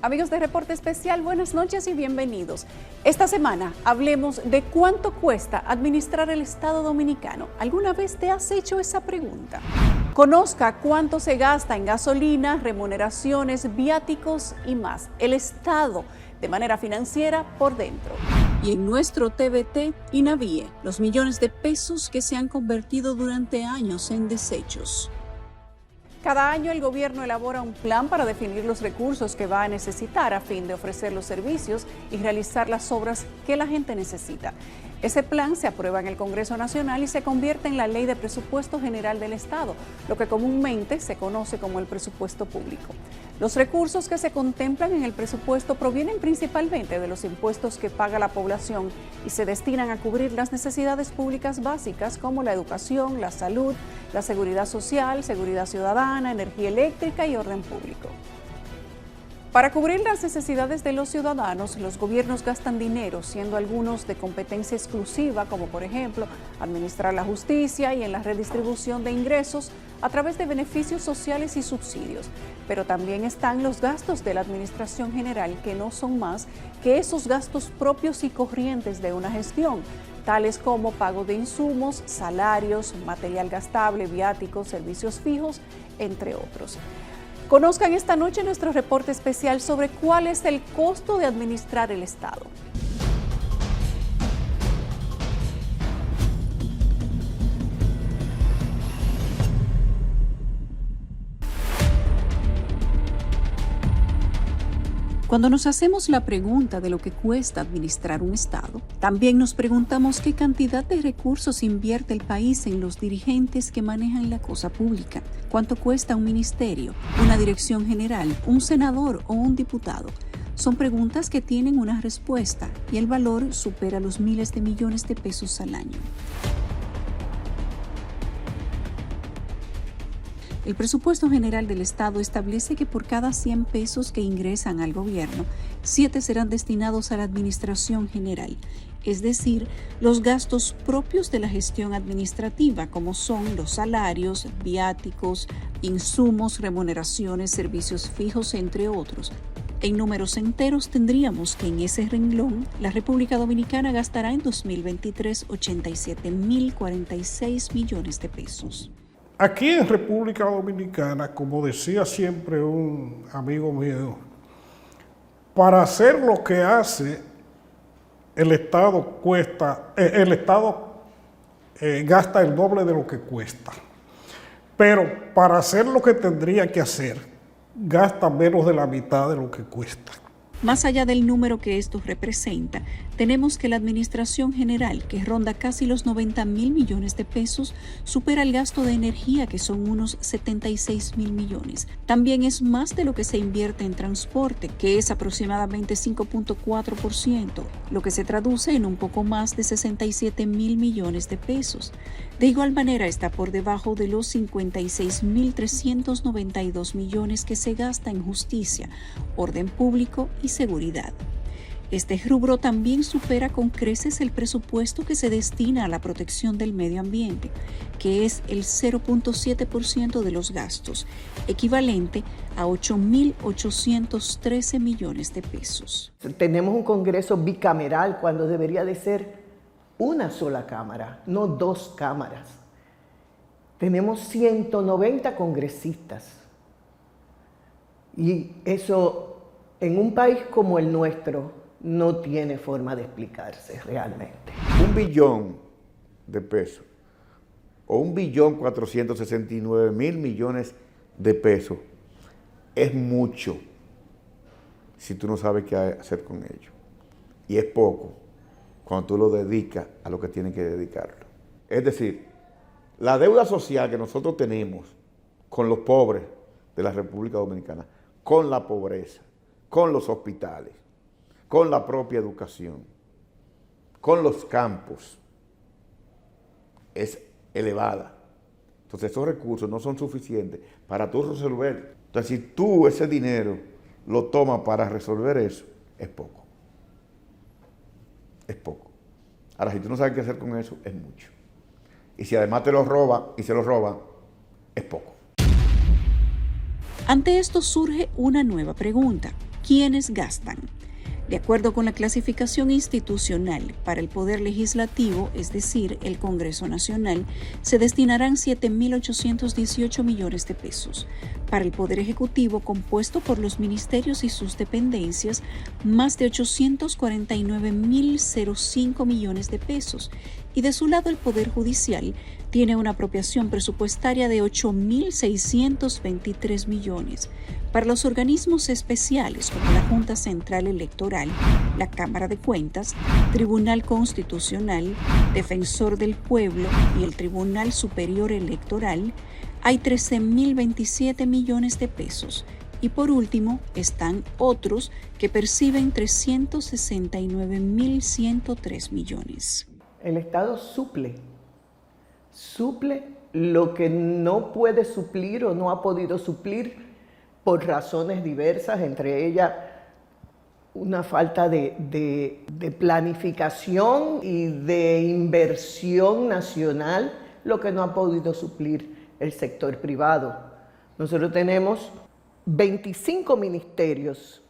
Amigos de Reporte Especial, buenas noches y bienvenidos. Esta semana hablemos de cuánto cuesta administrar el Estado Dominicano. ¿Alguna vez te has hecho esa pregunta? Conozca cuánto se gasta en gasolina, remuneraciones, viáticos y más. El Estado de manera financiera por dentro. Y en nuestro TVT, INAVIE, los millones de pesos que se han convertido durante años en desechos. Cada año el gobierno elabora un plan para definir los recursos que va a necesitar a fin de ofrecer los servicios y realizar las obras que la gente necesita. Ese plan se aprueba en el Congreso Nacional y se convierte en la Ley de Presupuesto General del Estado, lo que comúnmente se conoce como el presupuesto público. Los recursos que se contemplan en el presupuesto provienen principalmente de los impuestos que paga la población y se destinan a cubrir las necesidades públicas básicas como la educación, la salud, la seguridad social, seguridad ciudadana, energía eléctrica y orden público. Para cubrir las necesidades de los ciudadanos, los gobiernos gastan dinero, siendo algunos de competencia exclusiva, como por ejemplo, administrar la justicia y en la redistribución de ingresos a través de beneficios sociales y subsidios. Pero también están los gastos de la Administración General, que no son más que esos gastos propios y corrientes de una gestión, tales como pago de insumos, salarios, material gastable, viáticos, servicios fijos, entre otros. Conozcan esta noche nuestro reporte especial sobre cuál es el costo de administrar el Estado. Cuando nos hacemos la pregunta de lo que cuesta administrar un Estado, también nos preguntamos qué cantidad de recursos invierte el país en los dirigentes que manejan la cosa pública. ¿Cuánto cuesta un ministerio, una dirección general, un senador o un diputado? Son preguntas que tienen una respuesta y el valor supera los miles de millones de pesos al año. El presupuesto general del Estado establece que por cada 100 pesos que ingresan al gobierno, 7 serán destinados a la administración general, es decir, los gastos propios de la gestión administrativa, como son los salarios, viáticos, insumos, remuneraciones, servicios fijos, entre otros. En números enteros tendríamos que en ese renglón la República Dominicana gastará en 2023 87.046 millones de pesos. Aquí en República Dominicana, como decía siempre un amigo mío, para hacer lo que hace, el Estado gasta el doble de lo que cuesta. Pero para hacer lo que tendría que hacer, gasta menos de la mitad de lo que cuesta. Más allá del número que esto representa, tenemos que la Administración General, que ronda casi los 90.000 millones de pesos, supera el gasto de energía, que son unos 76.000 millones. También es más de lo que se invierte en transporte, que es aproximadamente 5.4%, lo que se traduce en un poco más de 67.000 millones de pesos. De igual manera está por debajo de los 56.392 millones que se gasta en justicia, orden público y seguridad. Este rubro también supera con creces el presupuesto que se destina a la protección del medio ambiente, que es el 0.7% de los gastos, equivalente a 8.813 millones de pesos. Tenemos un Congreso bicameral cuando debería de ser una sola cámara, no dos cámaras. Tenemos 190 congresistas y eso en un país como el nuestro no tiene forma de explicarse realmente. 1 billón de pesos o 1.469.000 millones de pesos es mucho si tú no sabes qué hacer con ello. Y es poco cuando tú lo dedicas a lo que tienes que dedicarlo. Es decir, la deuda social que nosotros tenemos con los pobres de la República Dominicana, con la pobreza, con los hospitales, con la propia educación, con los campos, es elevada. Entonces esos recursos no son suficientes para tú resolver. Entonces si tú ese dinero lo tomas para resolver eso, es poco. Es poco. Ahora, si tú no sabes qué hacer con eso, es mucho. Y si además te lo roban y se lo roban, es poco. Ante esto surge una nueva pregunta. ¿quiénes gastan? De acuerdo con la clasificación institucional, para el Poder Legislativo, es decir, el Congreso Nacional, se destinarán 7.818 millones de pesos. Para el Poder Ejecutivo, compuesto por los ministerios y sus dependencias, más de 849.005 millones de pesos. Y de su lado, el Poder Judicial tiene una apropiación presupuestaria de 8.623 millones. Para los organismos especiales como la Junta Central Electoral, la Cámara de Cuentas, Tribunal Constitucional, Defensor del Pueblo y el Tribunal Superior Electoral, hay 13.027 millones de pesos. Y por último, están otros que perciben 369.103 millones. El Estado suple lo que no puede suplir o no ha podido suplir por razones diversas, entre ellas una falta de planificación y de inversión nacional, lo que no ha podido suplir el sector privado. Nosotros tenemos 25 ministerios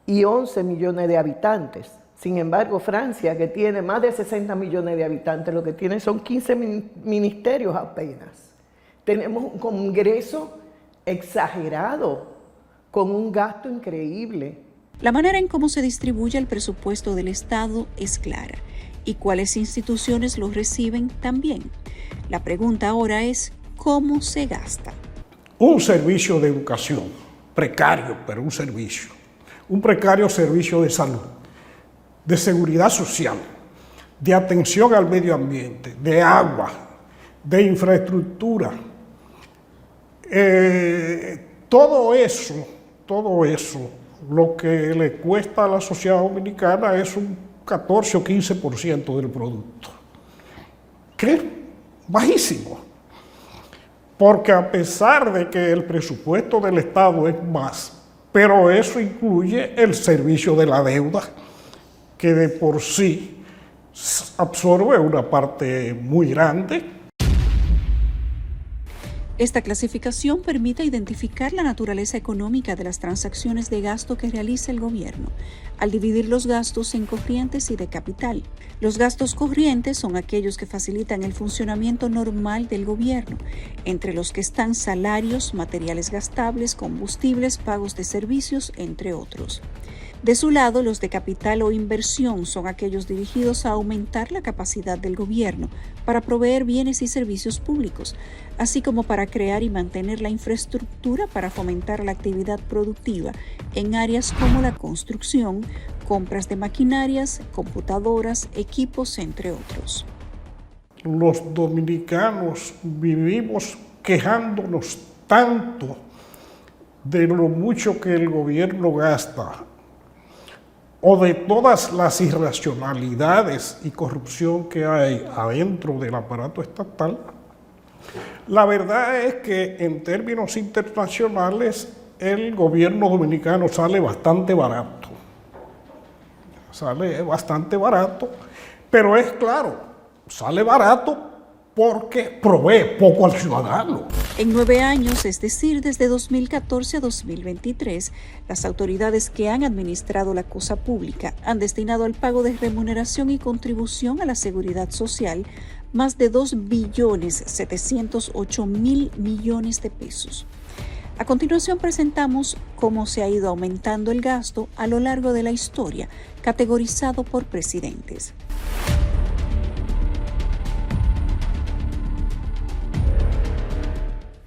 y 11 millones de habitantes. Sin embargo, Francia, que tiene más de 60 millones de habitantes, lo que tiene son 15 ministerios apenas. Tenemos un Congreso exagerado, con un gasto increíble. La manera en cómo se distribuye el presupuesto del Estado es clara, y cuáles instituciones lo reciben también. La pregunta ahora es, ¿cómo se gasta? Un servicio de educación, precario, pero un servicio. Un precario servicio de salud, de seguridad social, de atención al medio ambiente, de agua, de infraestructura. Todo eso, lo que le cuesta a la sociedad dominicana es un 14 o 15% del producto, que es bajísimo, porque a pesar de que el presupuesto del Estado es más, pero eso incluye el servicio de la deuda, que de por sí absorbe una parte muy grande. Esta clasificación permite identificar la naturaleza económica de las transacciones de gasto que realiza el gobierno, al dividir los gastos en corrientes y de capital. Los gastos corrientes son aquellos que facilitan el funcionamiento normal del gobierno, entre los que están salarios, materiales gastables, combustibles, pagos de servicios, entre otros. De su lado, los de capital o inversión son aquellos dirigidos a aumentar la capacidad del gobierno para proveer bienes y servicios públicos, así como para crear y mantener la infraestructura para fomentar la actividad productiva en áreas como la construcción, compras de maquinarias, computadoras, equipos, entre otros. Los dominicanos vivimos quejándonos tanto de lo mucho que el gobierno gasta, o de todas las irracionalidades y corrupción que hay adentro del aparato estatal. La verdad es que en términos internacionales el gobierno dominicano sale bastante barato. Pero es claro, sale barato porque provee poco al ciudadano. En 9 años, es decir, desde 2014 a 2023, las autoridades que han administrado la cosa pública han destinado al pago de remuneración y contribución a la seguridad social más de 2.708.000 millones de pesos. A continuación presentamos cómo se ha ido aumentando el gasto a lo largo de la historia, categorizado por presidentes.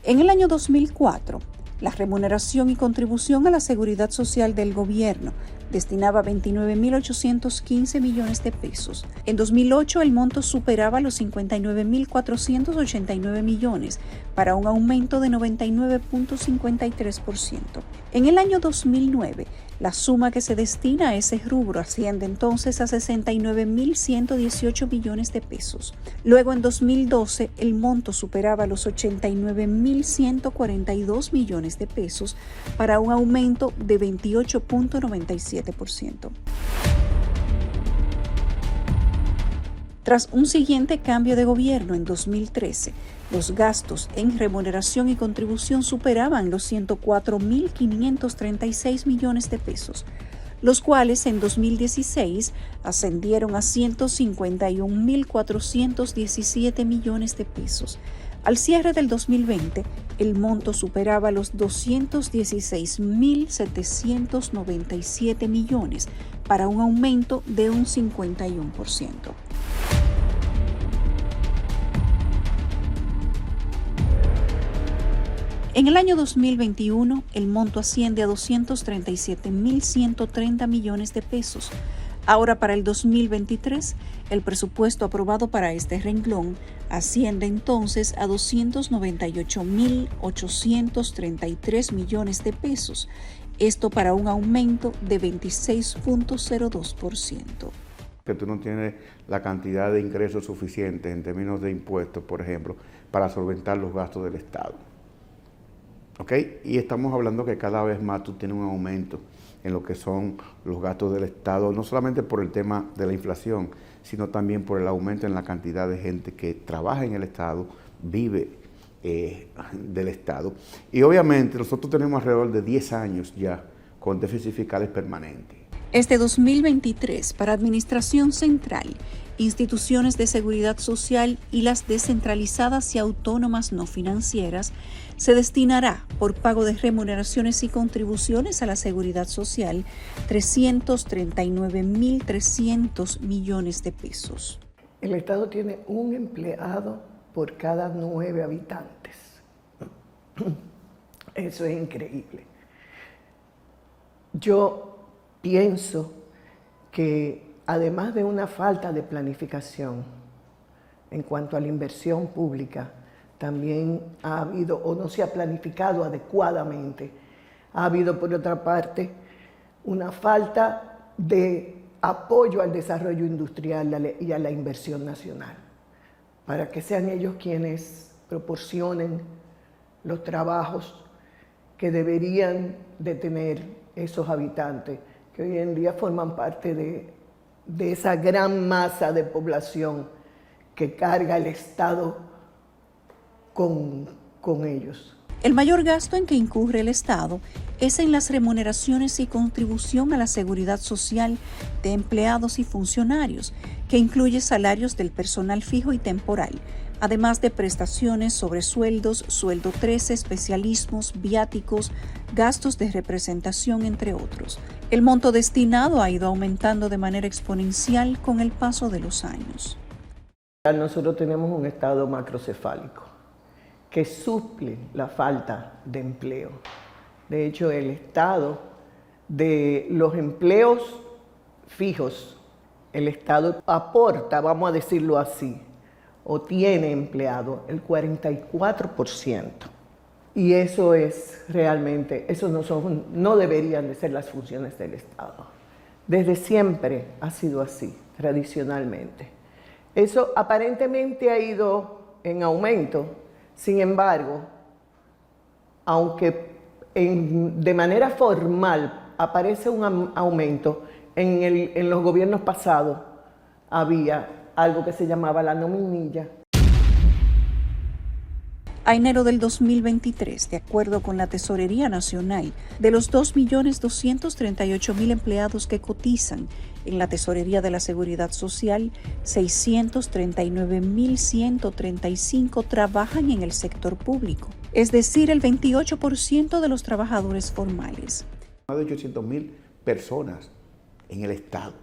En el año 2004, la remuneración y contribución a la seguridad social del gobierno destinaba 29.815 millones de pesos. En 2008, el monto superaba los 59.489 millones, para un aumento de 99.53%. En el año 2009, la suma que se destina a ese rubro asciende entonces a 69.118 millones de pesos. Luego, en 2012, el monto superaba los 89.142 millones de pesos, para un aumento de 28.97%. Tras un siguiente cambio de gobierno en 2013, Los gastos en remuneración y contribución superaban los 104.536 millones de pesos, los cuales en 2016 ascendieron a 151.417 millones de pesos. Al cierre del 2020, el monto superaba los 216.797 millones, para un aumento de un 51%. En el año 2021, el monto asciende a 237.130 millones de pesos. Ahora, para el 2023, el presupuesto aprobado para este renglón asciende entonces a 298.833 millones de pesos. Esto para un aumento de 26.02%. Que tú no tienes la cantidad de ingresos suficientes en términos de impuestos, por ejemplo, para solventar los gastos del Estado. ¿Ok? Y estamos hablando que cada vez más tú tienes un aumento en lo que son los gastos del Estado, no solamente por el tema de la inflación, sino también por el aumento en la cantidad de gente que trabaja en el Estado, vive del Estado. Y obviamente nosotros tenemos alrededor de 10 años ya con déficit fiscales permanentes. Este 2023, para Administración Central, instituciones de seguridad social y las descentralizadas y autónomas no financieras, se destinará por pago de remuneraciones y contribuciones a la seguridad social 339.300 millones de pesos. El Estado tiene un empleado por cada 9 habitantes. Eso es increíble. Yo pienso que además de una falta de planificación en cuanto a la inversión pública, también ha habido, o no se ha planificado adecuadamente, ha habido por otra parte una falta de apoyo al desarrollo industrial y a la inversión nacional, para que sean ellos quienes proporcionen los trabajos que deberían de tener esos habitantes, que hoy en día forman parte de esa gran masa de población que carga el Estado con ellos. El mayor gasto en que incurre el Estado es en las remuneraciones y contribución a la seguridad social de empleados y funcionarios, que incluye salarios del personal fijo y temporal, además de prestaciones sobre sueldos, sueldo 13, especialismos, viáticos, gastos de representación, entre otros. El monto destinado ha ido aumentando de manera exponencial con el paso de los años. Nosotros tenemos un Estado macrocefálico que suple la falta de empleo. De hecho, el Estado de los empleos fijos, el Estado aporta, vamos a decirlo así, o tiene empleado el 44%. Y eso es realmente, eso no deberían de ser las funciones del Estado. Desde siempre ha sido así, tradicionalmente. Eso aparentemente ha ido en aumento. Sin embargo, aunque de manera formal aparece un aumento, en los gobiernos pasados había algo que se llamaba la nominilla. A enero del 2023, de acuerdo con la Tesorería Nacional, de los 2.238.000 empleados que cotizan en la Tesorería de la Seguridad Social, 639.135 trabajan en el sector público, es decir, el 28% de los trabajadores formales. Más de 800.000 personas en el Estado,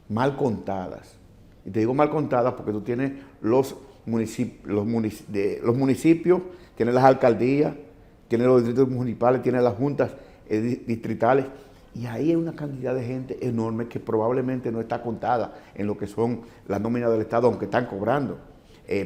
mal contadas. Y te digo mal contadas porque tú tienes los municipios, tienes las alcaldías, tienes los distritos municipales, tienes las juntas distritales, y ahí hay una cantidad de gente enorme que probablemente no está contada en lo que son las nóminas del Estado, aunque están cobrando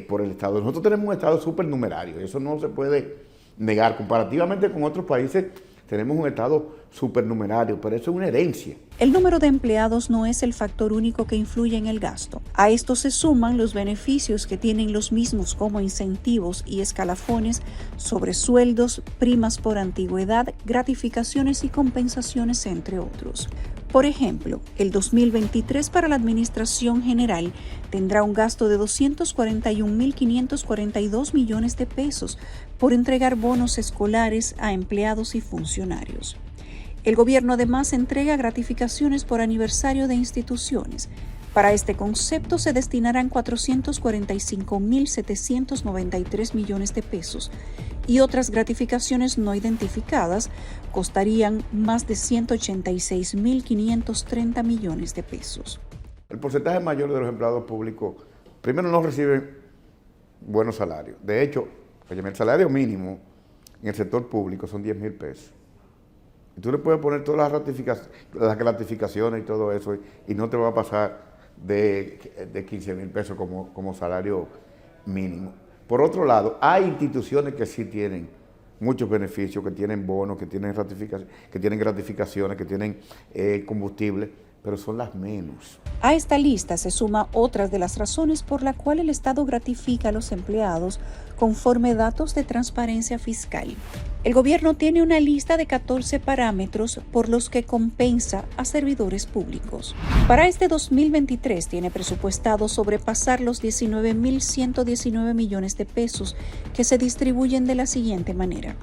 por el Estado. Nosotros tenemos un Estado supernumerario, eso no se puede negar. Comparativamente con otros países, tenemos un Estado supernumerarios, pero eso es una herencia. El número de empleados no es el factor único que influye en el gasto. A esto se suman los beneficios que tienen los mismos como incentivos y escalafones sobre sueldos, primas por antigüedad, gratificaciones y compensaciones, entre otros. Por ejemplo, el 2023 para la Administración General tendrá un gasto de 241.542 millones de pesos por entregar bonos escolares a empleados y funcionarios. El gobierno además entrega gratificaciones por aniversario de instituciones. Para este concepto se destinarán 445.793 millones de pesos y otras gratificaciones no identificadas costarían más de 186.530 millones de pesos. El porcentaje mayor de los empleados públicos, primero, no reciben buenos salarios. De hecho, el salario mínimo en el sector público son 10.000 pesos. Y tú le puedes poner todas las gratificaciones y todo eso y no te va a pasar de 15.000 pesos como salario mínimo. Por otro lado, hay instituciones que sí tienen muchos beneficios, que tienen bonos, que tienen gratificaciones, que tienen combustible, pero son las menos. A esta lista se suma otras de las razones por la cual el Estado gratifica a los empleados conforme datos de transparencia fiscal. El gobierno tiene una lista de 14 parámetros por los que compensa a servidores públicos. Para este 2023 tiene presupuestado sobrepasar los 19.119 millones de pesos que se distribuyen de la siguiente manera.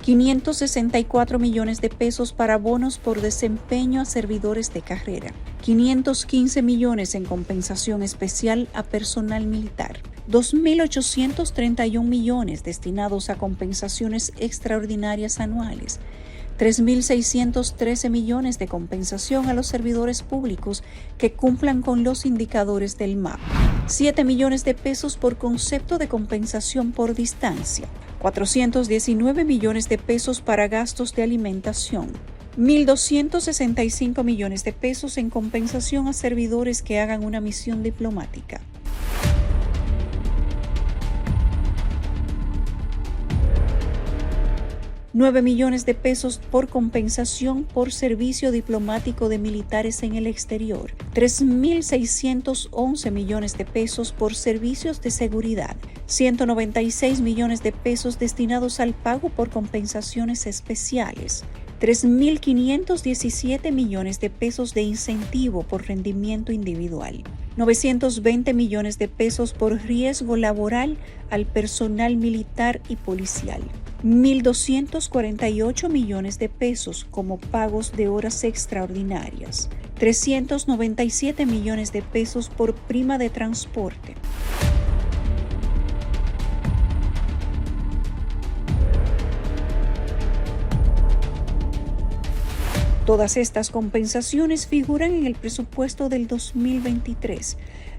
$564 millones de pesos para bonos por desempeño a servidores de carrera, 515 millones en compensación especial a personal militar, 2.831 millones destinados a compensaciones extraordinarias anuales, 3.613 millones de compensación a los servidores públicos que cumplan con los indicadores del MAP, 7 millones de pesos por concepto de compensación por distancia, 419 millones de pesos para gastos de alimentación, 1.265 millones de pesos en compensación a servidores que hagan una misión diplomática. $9 millones de pesos por compensación por servicio diplomático de militares en el exterior, 3.611 millones de pesos por servicios de seguridad, 196 millones de pesos destinados al pago por compensaciones especiales, 3.517 millones de pesos de incentivo por rendimiento individual, 920 millones de pesos por riesgo laboral al personal militar y policial, 1.248 millones de pesos como pagos de horas extraordinarias, 397 millones de pesos por prima de transporte. Todas estas compensaciones figuran en el presupuesto del 2023,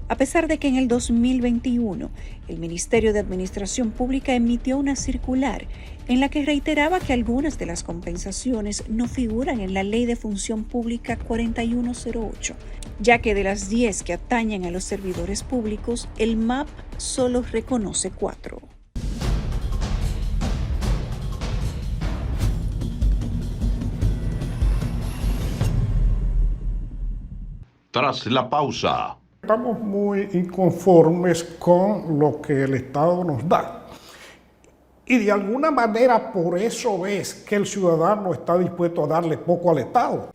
a pesar de que en el 2021 el Ministerio de Administración Pública emitió una circular en la que reiteraba que algunas de las compensaciones no figuran en la Ley de Función Pública 4108, ya que de las 10 que atañen a los servidores públicos, el MAP solo reconoce 4. Tras la pausa. Estamos muy inconformes con lo que el Estado nos da. Y de alguna manera por eso es que el ciudadano está dispuesto a darle poco al Estado.